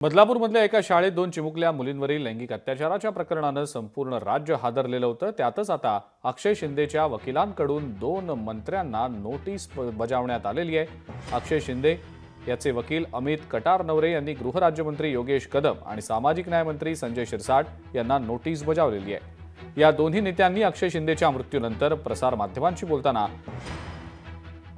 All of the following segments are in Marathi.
बदलापूरमधल्या एका शाळेत 2 चिमुकल्या मुलींवरील लैंगिक अत्याचाराच्या प्रकरणानं संपूर्ण राज्य हादरलेलं होतं। त्यातच आता अक्षय शिंदेच्या वकिलांकडून 2 मंत्र्यांना नोटीस बजावण्यात आलेली आहे। अक्षय शिंदे याचे वकील अमित कटारनवरे यांनी गृहराज्यमंत्री योगेश कदम आणि सामाजिक न्याय मंत्री संजय शिरसाट यांना नोटीस बजावलेली आहे। या दोन्ही नेत्यांनी अक्षय शिंदेच्या मृत्यूनंतर प्रसार माध्यमांशी बोलताना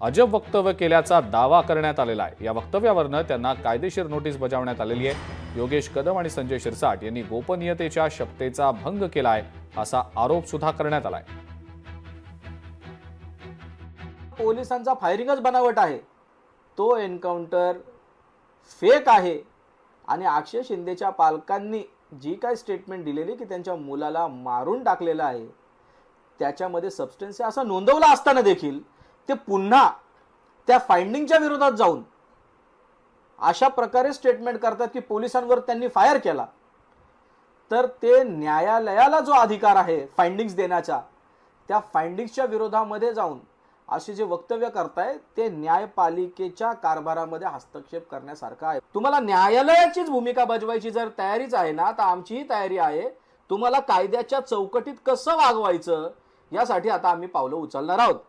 अजब वक्तव्य केल्याचा दावा करण्यात आलेला आहे। या वक्तव्यावरनं त्यांना कायदेशीर नोटीस बजावण्यात आलेली आहे। योगेश कदम आणि संजय शिरसाट यांनी गोपनीयतेच्या शपथेचा भंग केलाय असा आरोप सुद्धा करण्यात आलाय। पोलिसांचा फायरिंगच बनावट आहे, तो एन्काउंटर फेक आहे आणि अक्षय शिंदेच्या पालकांनी जी काय स्टेटमेंट दिलेली की त्यांच्या मुलाला मारून टाकलेलं आहे त्याच्यामध्ये सबस्टन्स आहे असं नोंदवलं असताना देखील ते पुन्हा त्या फाइंडिंगच्या विरोधात जाऊन अशा प्रकारे स्टेटमेंट करतात की पोलिसांवर त्यांनी फायर केला। तर ते न्यायालयाला जो अधिकार आहे फाइंडिंग्स देण्याचा, त्या फाइंडिंग्सच्या विरोधामध्ये जाऊन असे जे वक्तव्य करताय ते न्यायपालिकेच्या कारभारामध्ये हस्तक्षेप करण्यासारखं आहे। तुम्हाला न्यायालयाचीच भूमिका बजवायची जर तयारीच आहे ना, तर आमचीही तयारी आहे। तुम्हाला कायद्याच्या चौकटीत कसं वागवायचं यासाठी आता आम्ही पावलं उचलणार आहोत।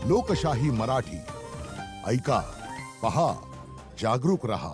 लोकशाही मराठी ऐका, पहा, जागरूक रहा।